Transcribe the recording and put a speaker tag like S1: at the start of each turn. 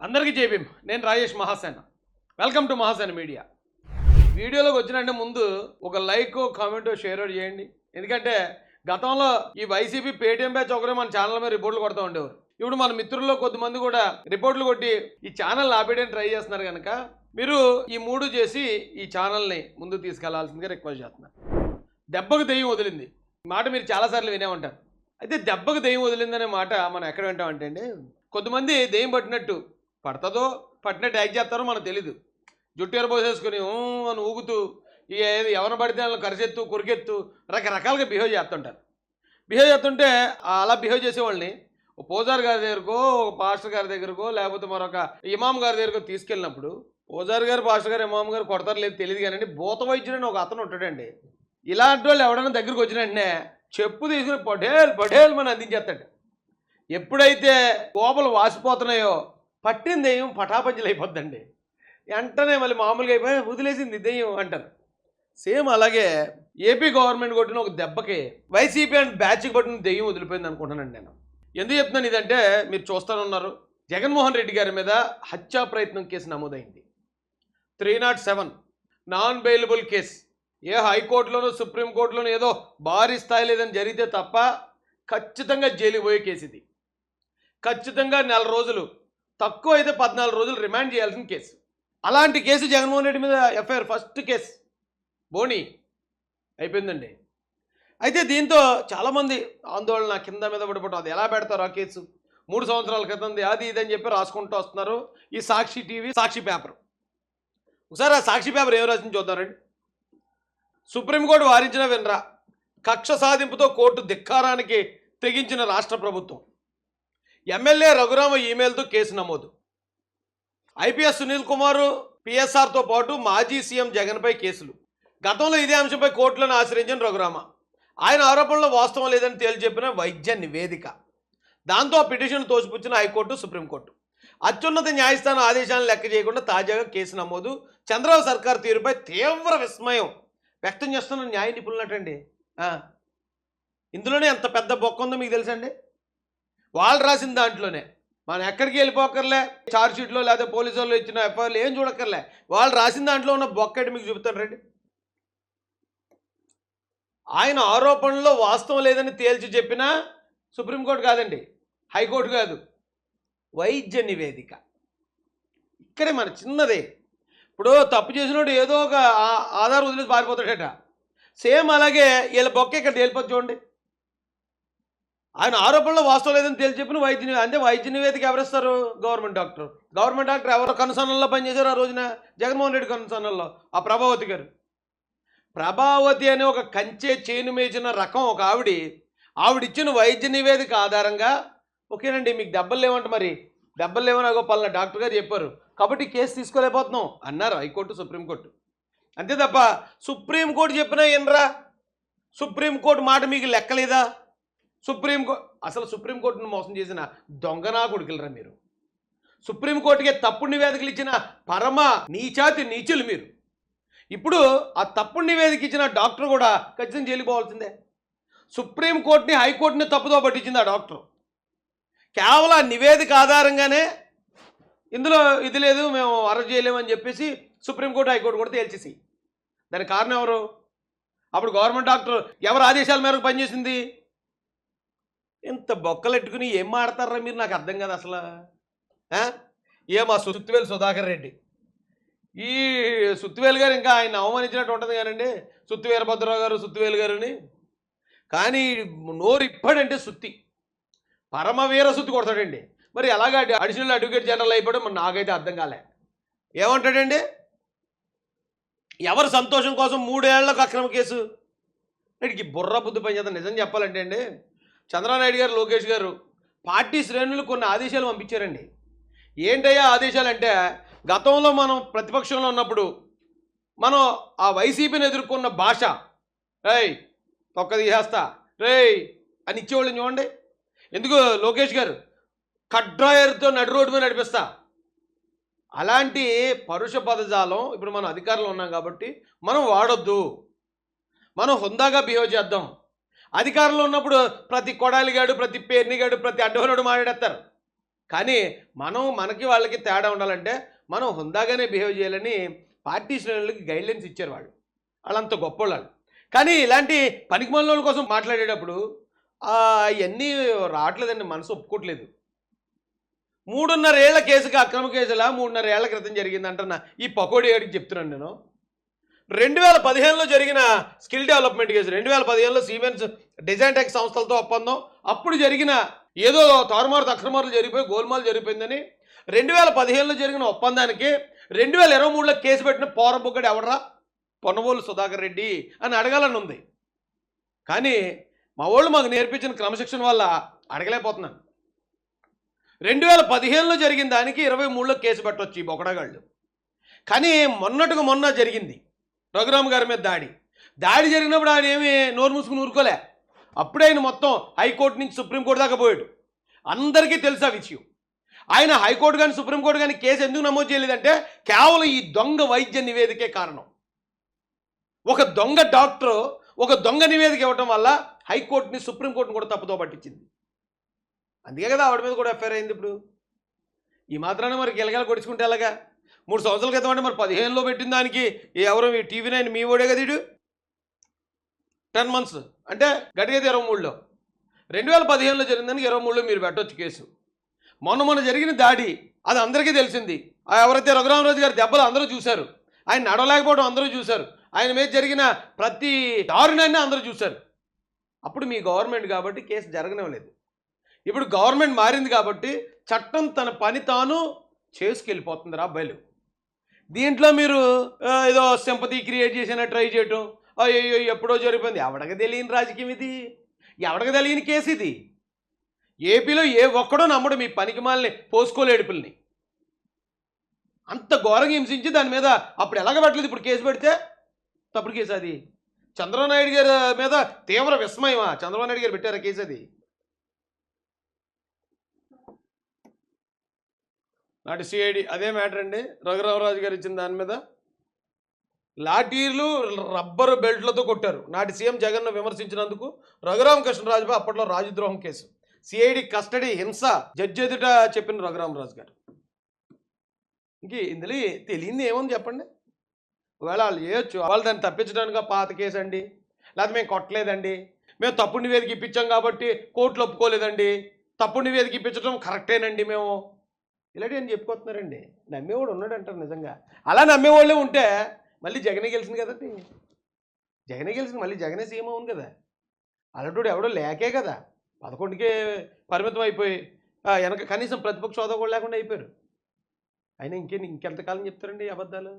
S1: అందరికీ జై భీమ్. నేను Rajesh Mahasena. Welcome to Mahasena media. వీడియోలోకి వచ్చినంటే ముందు ఒక లైక్, కామెంట్, షేర్ చేయండి. ఎందుకంటే గతంలో ఈ వైసీపీ పేటీఎం బ్యాచ్ ఒకరే మన ఛానల్ మీద రిపోర్ట్లు కొడుతూ ఉండేవారు. ఇప్పుడు మన మిత్రుల్లో కొద్దిమంది కూడా రిపోర్ట్లు కొట్టి ఈ ఛానల్ ఆపేయడానికి ట్రై చేస్తున్నారు కనుక మీరు ఈ మూడు చేసి ఈ ఛానల్ని ముందుకు తీసుకెళ్లాల్సిందిగా రిక్వెస్ట్ చేస్తున్నారు. దెబ్బకు దెయ్యం వదిలింది మాట మీరు చాలాసార్లు వినే ఉంటారు. అయితే దెబ్బకు దెయ్యం వదిలిందనే మాట మనం ఎక్కడ వింటామంటే అండి, కొద్దిమంది దెయ్యం పట్టినట్టు పడుతుందో పట్టినట్టు యాక్ట్ చేస్తారో మనకు తెలీదు. జుట్టు ఎరబోసేసుకుని అని ఊగుతూ ఎవరిని పడితే వాళ్ళని కరిసెత్తు కురికెత్తు రకరకాలుగా బిహేవ్ చేస్తుంటారు. బిహేవ్ చేస్తుంటే అలా బిహేవ్ చేసేవాళ్ళని ఓ పూజారి గారి దగ్గరకో, ఒక పాస్టర్ గారి దగ్గరకో, లేకపోతే మరొక ఇమాం గారి దగ్గరకో తీసుకెళ్ళినప్పుడు పూజారి గారు, పాస్టర్ గారు, ఇమాం గారు కొడతారు లేదు తెలియదు కానీ భూత వైద్యుడని ఒక అతను ఉంటాడండి. ఇలాంటి వాళ్ళు ఎవడైనా దగ్గరికి వచ్చిన వెంటనే చెప్పు తీసుకుని పడేలు పడేలు మనం అందించేస్తాడు. ఎప్పుడైతే కోపలు వాసిపోతున్నాయో పట్టిన దెయ్యం పటాపంచలు అయిపోద్దండి. వెంటనే మళ్ళీ మామూలుగా అయిపోయి వదిలేసింది దెయ్యం అంటారు. సేమ్ అలాగే ఏపీ గవర్నమెంట్ కొట్టిన ఒక దెబ్బకి వైసీపీ అండ్ బ్యాచ్కి పట్టిన దెయ్యం వదిలిపోయింది అనుకుంటున్నాను నేను. ఎందుకు చెప్తున్నాను ఇదంటే మీరు చూస్తూనే జగన్మోహన్ రెడ్డి గారి మీద హత్యా ప్రయత్నం కేసు నమోదైంది. 307 నాన్ బెయిలబుల్ కేసు. ఏ హైకోర్టులోనూ సుప్రీంకోర్టులోనూ ఏదో భారీ స్థాయిలో ఏదైనా జరిగితే తప్ప ఖచ్చితంగా జైలుకి పోయే కేసు ఇది. ఖచ్చితంగా 4 రోజులు, తక్కువ అయితే 14 రోజులు రిమాండ్ చేయాల్సిన కేసు. అలాంటి కేసు జగన్మోహన్ రెడ్డి మీద ఎఫ్ఐఆర్ ఫస్ట్ కేసు బోని అయిపోయిందండి. అయితే దీంతో చాలామంది ఆందోళన కింద మీద పడిపోవడం, అది ఎలా పెడతారు ఆ కేసు 3 సంవత్సరాల క్రితంది అది ఇదని చెప్పి రాసుకుంటూ వస్తున్నారు. ఈ సాక్షి టీవీ, సాక్షి పేపర్. ఒకసారి ఆ సాక్షి పేపర్ ఏం రాసింది చూద్దారండి. సుప్రీంకోర్టు వారించిన వినరా, కక్ష సాధింపుతో కోర్టు ధిక్కారానికి తెగించిన రాష్ట్ర ప్రభుత్వం. ఎమ్మెల్యే రఘురామ ఈమెయిల్తో కేసు నమోదు. ఐపీఎస్ సునీల్ కుమార్, పిఎస్ఆర్తో పాటు మాజీ సీఎం జగన్పై కేసులు. గతంలో ఇదే అంశంపై కోర్టులను ఆశ్రయించిన రఘురామ. ఆయన ఆరోపణలో వాస్తవం లేదని తేల్చి చెప్పిన వైద్య నివేదిక. దాంతో పిటిషన్ తోసిపుచ్చిన హైకోర్టు, సుప్రీంకోర్టు. అత్యున్నత న్యాయస్థానం ఆదేశాలను లెక్క చేయకుండా తాజాగా కేసు నమోదు. చంద్రబాబు సర్కార్ తీరుపై తీవ్ర విస్మయం వ్యక్తం చేస్తున్న న్యాయ నిపుణులటండి. ఇందులోనే ఎంత పెద్ద బొక్క ఉందో మీకు తెలుసండి. వాళ్ళు రాసిన దాంట్లోనే మనం ఎక్కడికి వెళ్ళిపోకర్లే, ఛార్జ్షీట్లో లేదా పోలీసు వాళ్ళు ఇచ్చిన ఎఫ్ఐఆర్లు ఏం చూడక్కర్లే, వాళ్ళు రాసిన దాంట్లో ఉన్న బొక్కటి మీకు చూపుతాను రండి. ఆయన ఆరోపణలో వాస్తవం లేదని తేల్చి చెప్పిన సుప్రీంకోర్టు కాదండి, హైకోర్టు కాదు, వైద్య నివేదిక. ఇక్కడే మన చిన్నదే. ఇప్పుడు తప్పు చేసినోడు ఏదో ఒక ఆధారం వదిలేసి పారిపోతాడట. సేమ్ అలాగే వీళ్ళ బొక్క ఇక్కడ తేలిపోతుంది చూడండి. ఆయన ఆరోపణలో వాస్తవం లేదని తేల్చి చెప్పిన వైద్య నివేదిక ఎవరిస్తారు? Government doctor. గవర్నమెంట్ డాక్టర్ ఎవరు కనుసన్నల్లో పనిచేశారు ఆ రోజున? జగన్మోహన్ రెడ్డి కనుసన్నల్లో ఆ ప్రభావతి గారు. ప్రభావతి అనే ఒక కంచె చేను మేచిన రకం ఒక ఆవిడిచ్చిన వైద్య నివేదిక ఆధారంగా ఓకేనండి మీకు దెబ్బలు లేవంట, మరి దెబ్బలు లేవని పలానా డాక్టర్ గారు చెప్పారు కాబట్టి కేసు తీసుకోలేకపోతున్నాం అన్నారు హైకోర్టు, సుప్రీంకోర్టు. అంతే తప్ప సుప్రీంకోర్టు చెప్పినా ఏనరా? సుప్రీంకోర్టు మాట మీకు లెక్కలేదా? అసలు సుప్రీంకోర్టును మోసం చేసిన దొంగనా కొడుకులరా మీరు. సుప్రీంకోర్టుకే తప్పుడు నివేదికలు ఇచ్చిన పరమ నీచాతి నీచులు మీరు. ఇప్పుడు ఆ తప్పుడు నివేదిక ఇచ్చిన డాక్టర్ కూడా ఖచ్చితంగా జైలుకి పోవాల్సిందే. సుప్రీంకోర్టుని, హైకోర్టుని తప్పుదో పట్టించింది ఆ డాక్టర్. కేవలం నివేదిక ఆధారంగానే ఇందులో ఇది లేదు, మేము అరెస్ట్ చేయలేమని చెప్పేసి సుప్రీంకోర్టు, హైకోర్టు కూడా తేల్చేసి. దానికి కారణం ఎవరు? అప్పుడు గవర్నమెంట్ డాక్టర్ ఎవరు ఆదేశాల మేరకు పనిచేసింది? ఇంత బొక్కలెట్టుకుని ఏం మాడతారా మీరు, నాకు అర్థం కాదు అసలు. మా సుత్తివేలు సుధాకర్ రెడ్డి, ఈ సుత్తివేలు గారు ఇంకా ఆయన అవమానించినట్టు ఉంటుంది కానండి, సుత్తి వీరభద్రరావు గారు, సుత్తివేలు గారుని. కానీ నోరు ఇప్పాడంటే సుత్తి, పరమవీర సుత్తి కొడతాడండి. మరి అలాగా అడిషనల్ అడ్వకేట్ జనరల్ అయిపోవడం మరి నాకైతే అర్థం కాలే. ఏమంటాడండి? ఎవరు సంతోషం కోసం 3 ఏళ్లకు అక్రమ కేసు? వీడికి బుర్ర బుద్ధి పని చేద్దాం. నిజం చెప్పాలంటే అండి, చంద్రబాబు నాయుడు గారు, లోకేష్ గారు పార్టీ శ్రేణులు కొన్ని ఆదేశాలు పంపించారండి. ఏంటయ్యా ఆదేశాలు అంటే, గతంలో మనం ప్రతిపక్షంలో ఉన్నప్పుడు మనం ఆ వైసీపీని ఎదుర్కొన్న భాష, రేయ్ తొక్క తీసేస్తా, రేయ్ అని ఇచ్చేవాళ్ళని చూడండి. ఎందుకు లోకేష్ గారు కడ్రాయర్తో నడి రోడ్డు మీద నడిపిస్తా, అలాంటి పరుష పదజాలం ఇప్పుడు మనం అధికారంలో ఉన్నాం కాబట్టి మనం వాడొద్దు, మనం హుందాగా బిహేవ్ చేద్దాం. అధికారంలో ఉన్నప్పుడు ప్రతి కొడాలిగాడు, ప్రతి పేర్నిగాడు, ప్రతి అడ్డవనుడు మాట్లాడేస్తారు. కానీ మనకి వాళ్ళకి తేడా ఉండాలంటే మనం హుందాగానే బిహేవ్ చేయాలని పార్టీ శ్రేణులకి గైడ్లైన్స్ ఇచ్చారు వాళ్ళంత గొప్పోళ్ళు. కానీ ఇలాంటి పనికిమాలినోళ్ళ కోసం మాట్లాడేటప్పుడు అవన్నీ రావట్లేదండి, మనసు ఒప్పుకోవట్లేదు. 3.5 ఏళ్ల కేసుకి అక్రమ కేసులా 3.5 ఏళ్ల క్రితం జరిగిందంటున్న ఈ పకోడీ గారికి చెప్తున్నాను నేను. 2015లో జరిగిన స్కిల్ డెవలప్మెంట్ కేసు, 2015లో సిమెన్స్ డిజైన్ టెక్ సంస్థలతో ఒప్పందం, అప్పుడు జరిగిన ఏదో తారుమారు అక్రమాలు జరిగిపోయి గోల్మాలు జరిగిపోయిందని 2015లో జరిగిన ఒప్పందానికి 2023లో కేసు పెట్టిన పోరబొగ్గడు ఎవడరా? పొన్నవోలు సుధాకర్ రెడ్డి అని అడగాలని ఉంది. కానీ మా వాళ్ళు మాకు నేర్పించిన క్రమశిక్షణ వల్ల అడగలేకపోతున్నాను. 2015లో జరిగిన దానికి 23లో కేసు పెట్టవచ్చు ఈ బొకడగాళ్ళు. కానీ మొన్న జరిగింది రఘురామ్ గారి మీద దాడి జరిగినప్పుడు ఆయన ఏమి నోరు మూసుకుని ఊరుకోలే. అప్పుడే ఆయన మొత్తం హైకోర్టు నుంచి సుప్రీంకోర్టు దాకా పోయాడు. అందరికీ తెలుసు ఆ విషయం. ఆయన హైకోర్టు కానీ సుప్రీంకోర్టు కానీ కేసు ఎందుకు నమోదు చేయలేదంటే కేవలం ఈ దొంగ వైద్య నివేదికే కారణం. ఒక దొంగ డాక్టరు ఒక దొంగ నివేదిక ఇవ్వటం వల్ల హైకోర్టుని సుప్రీంకోర్టుని కూడా తప్పుదో పట్టించింది. అందుకే కదా ఆవిడ మీద కూడా ఎఫ్ఐఆర్ అయింది. ఇప్పుడు ఈ మాత్రాన మరి గిలగల కొడుచుకుంటే ఎలాగా? 3 సంవత్సరాల క్రితం అంటే మరి 15లో పెట్టిన దానికి ఎవరో మీ TV9 మీ ఓడే కదా ఇడు. 10 మంత్స్ అంటే గట్టిగా 23లో 2015లో జరిగిన దానికి 23లో మీరు పెట్టవచ్చు కేసు. మొన్న జరిగిన దాడి అది అందరికీ తెలిసింది. ఎవరైతే రఘురామరాజు గారి దెబ్బలు అందరూ చూశారు, ఆయన నడవలేకపోవడం అందరూ చూశారు, ఆయన మీద జరిగిన ప్రతి దారుణాన్ని అందరూ చూశారు. అప్పుడు మీ గవర్నమెంట్ కాబట్టి కేసు జరగనివ్వలేదు. ఇప్పుడు గవర్నమెంట్ మారింది కాబట్టి చట్టం తన పని తాను చేసుకెళ్ళిపోతుంది రా బయలు. దీంట్లో మీరు ఏదో సింపతి క్రియేట్ చేసిన ట్రై చేయటం, అయ్యో ఎప్పుడో జరిగిపోయింది. ఎవడకి తెలియని రాజకీయం ఇది, ఎవడకి తెలియని కేసు ఇది. ఏపీలో ఏ ఒక్కడో నమ్మడు మీ పనికిమాలని పోసుకోలేడుపుల్ని. అంత ఘోరంగా హింసించి దాని మీద అప్పుడు ఎలాగ పెట్టలేదు, ఇప్పుడు కేసు పెడితే తప్పుడు కేసు. అది చంద్రబాబు నాయుడు గారి మీద తీవ్ర విస్మయమా? చంద్రబాబు నాయుడు గారు పెట్టారా కేసు? అది నాటి సిఐడి అదే మ్యాటర్ అండి. రఘురామరాజు గారు ఇచ్చిన దాని మీద లాఠీలు రబ్బరు బెల్ట్లతో కొట్టారు. నాటి సీఎం జగన్ను విమర్శించినందుకు రఘురామకృష్ణరాజుపై అప్పట్లో రాజద్రోహం కేసు. సిఐడి కస్టడీ హింస జడ్జి ఎదుట చెప్పిన రఘురామరాజు గారు. ఇంక ఇందులో తెలియంది ఏముంది చెప్పండి? ఒకవేళ వాళ్ళు చేయొచ్చు, వాళ్ళు దాన్ని తప్పించడానికి పాత కేసు అండి, లేకపోతే మేము కొట్టలేదండి, మేము తప్పుడు నివేదిక ఇప్పించాం కాబట్టి కోర్టులు ఒప్పుకోలేదండి, తప్పుడు నివేదిక ఇప్పించడం కరెక్టేనండి మేము, ఇలాంటివి అని చెప్పుకొస్తున్నారండి. నమ్మేవాడు ఉన్నాడు అంటారు నిజంగా. అలా నమ్మేవాళ్ళే ఉంటే మళ్ళీ జగనే గెలిచింది కదండి. జగనే గెలిచింది, మళ్ళీ జగనే సీఎం అవును కదా. అలాంటి ఎవడో లేకే కదా 11కే పరిమితం అయిపోయి వెనక కనీసం ప్రతిపక్ష హోదా కూడా లేకుండా అయిపోయారు. అయినా ఇంకెంతకాలం చెప్తారండి అబద్ధాలు?